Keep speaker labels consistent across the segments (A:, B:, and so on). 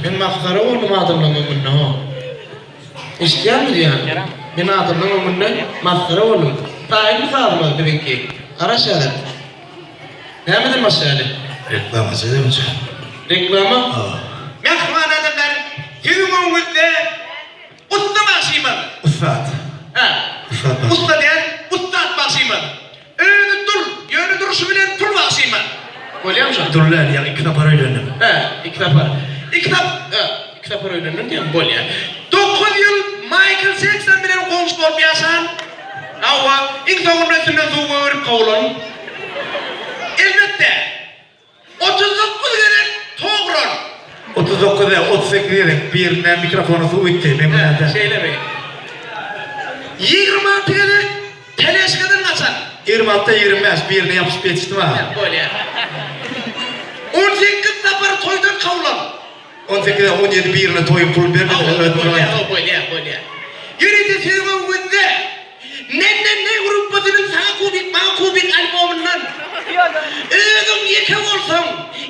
A: Ben maskara oldum adamlamamın ne o? İşleyen mi diyor? Ben adamlamamın ne? Maskara oldum. Tayyip sağlamaz demek ki. Araşalar. Ne yapmadın maşallah?
B: Reklama söylemeyeceğim.
A: Reklama? Mehman adamlar, sizin önünüzde usta başıyım.
B: Ustad.
A: Ha. Usta diyen ustad başıyım. Yönü duruşu bilen dur başıyım. Görüyor musun?
B: Durlar ya, iki napar öğrendim.
A: He, iki napar öğrendim diyorum, bol ya. 9 yıl Michael Jackson bilen konuşup olmayasan, ama ilk sonunda üstüne zuğu örüp kavulun. Elbette, 39 kere toğrun.
B: 39'da 38 yedek birine mikrofonu su bitti.
A: Şeyle bey. 26 kere teleşkadan kaçan.
B: 26'da 25, birine yapışıp yetiştim ha.
A: Böyle ya. 18 sefer toydan kavlan.
B: 18'de 17 birine toyun pul vermedi.
A: Böyle ya. Yürüyünce sevmem günde. Ne grupasının sana kubik, ma kubik albomundan. Öğüm yeke olsam,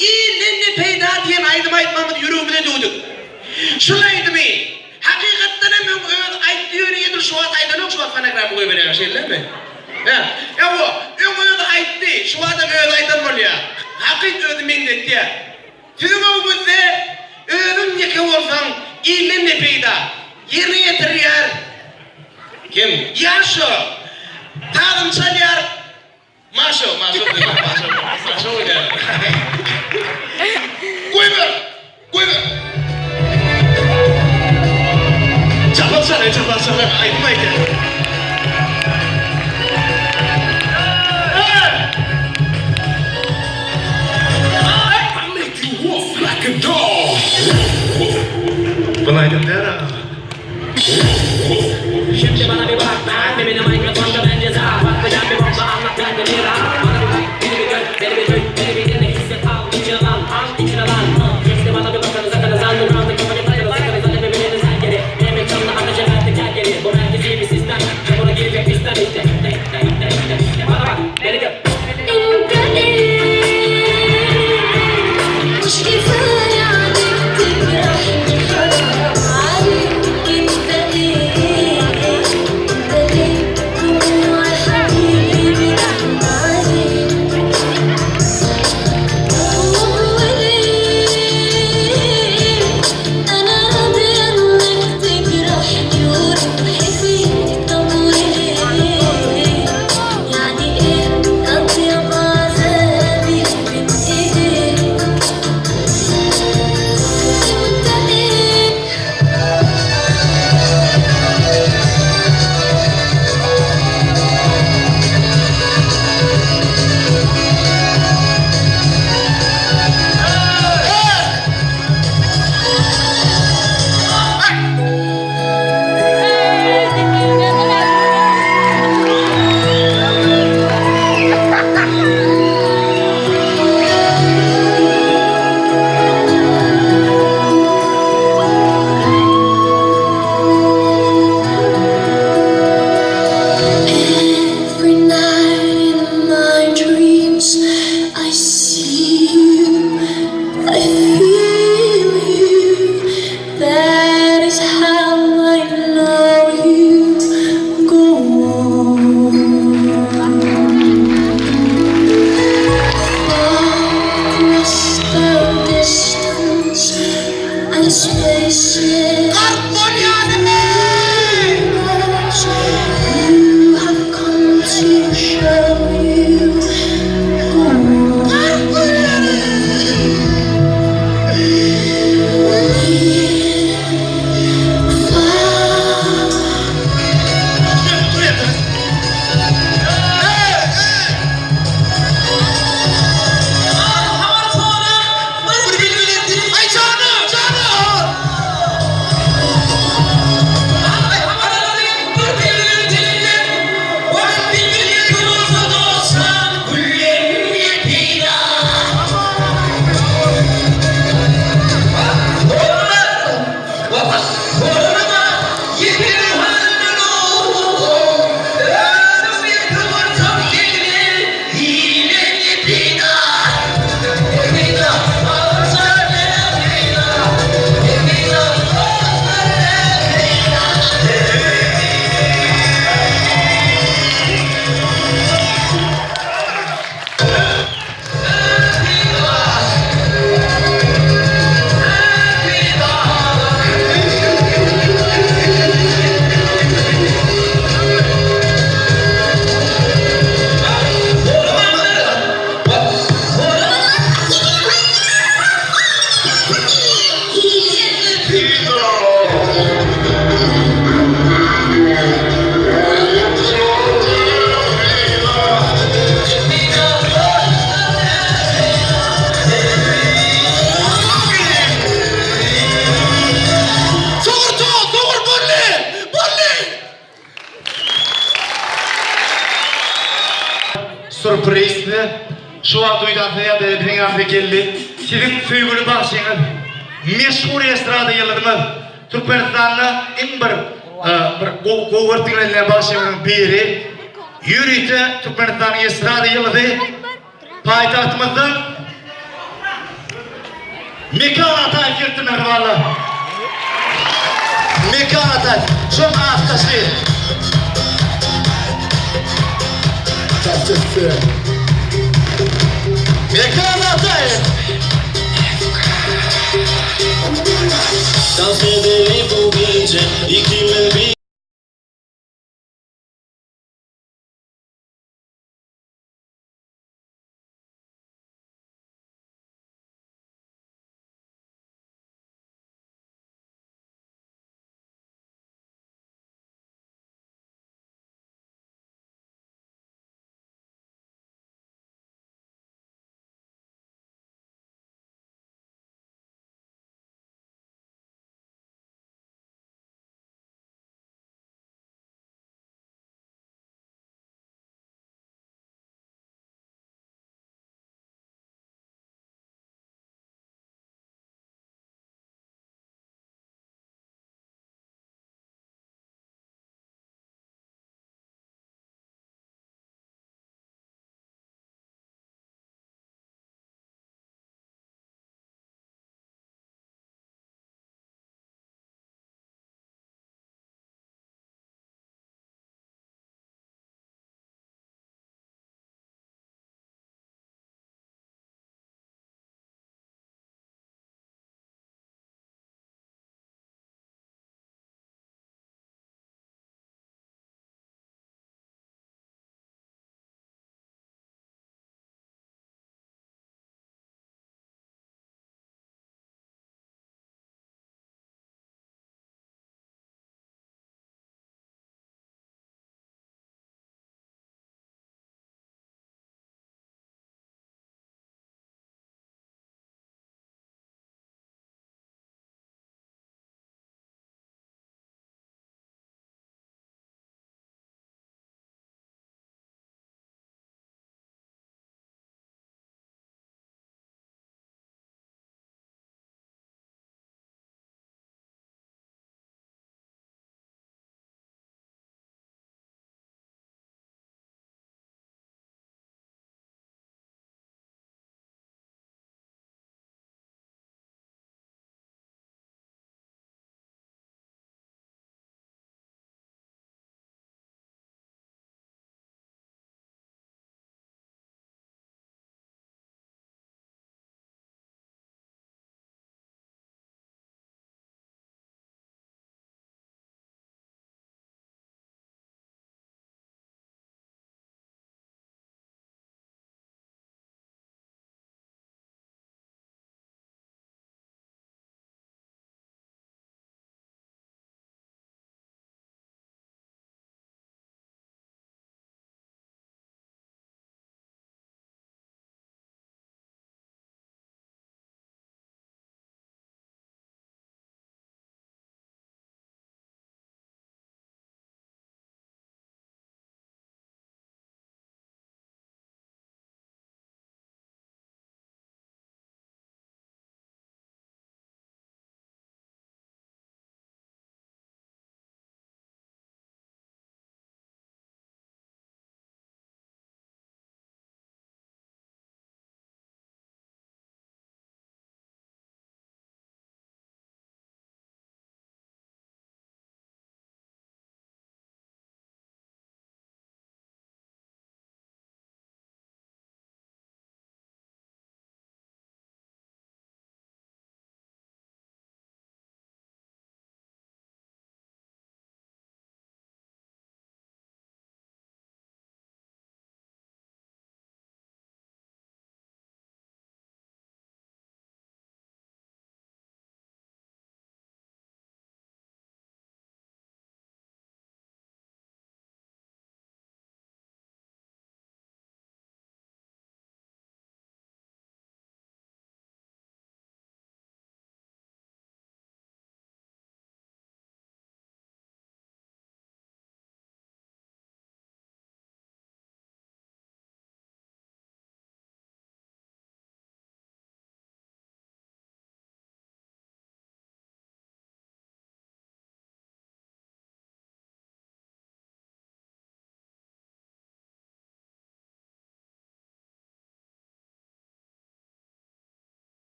A: iyi nenne peyda diyen aydım aytmamın yürüğümüne duyduk. Şulaydı mı? Hakikaten hemen öğüm ayt diyor yedir şu an aydan yok şu an fanagramı koyuver ya şeyler mi? Ya bu, öğüm aytti, şu adam öğüm aydan oluyor. Hakik öğüm minnet ya. Sizin o günde öğüm yeke olsam, iyi nenne peyda. Yerine yetirir. Kim? Yaşo. Tadım çalıyor. Maşo oynar. Koy ver. Çalsana. Aytmayın ya.
C: I make you walk like a dog.
B: Kolaydım der ha.
D: Şimdi bana bir bak, benim mikrofonda bence zar. Bakacağım bir bomba anlat ben de bir an. Bana bir bak, beni bir gör, beni bir duy, beni bir dinle, hisset, al, içine lan. Şimdi bana bir bakın, zaten underground'da kafanı takılı, sıkılı, zaten birbiriniz her geri. Benim ekranımda ateşe verdik her geri. Bu herkes iyi bir sistem, çabana girecek bizden işte. Bana bak, beni gör.
A: Doğru Bolli.
B: Sürprizdi. Şu an duydan ya da bir geldi. Sizin süygülü başınız meşhur estrada yıldımız. Türkmenistan'da en bir kovertinlerle başımın biri. Yürüyte Türkmenistan'ın estrada yıldı. Payitahtımızdan Mekan Atay kirtiler valla. Mekan Atay. Çok az taşıyın.
C: That's just fair.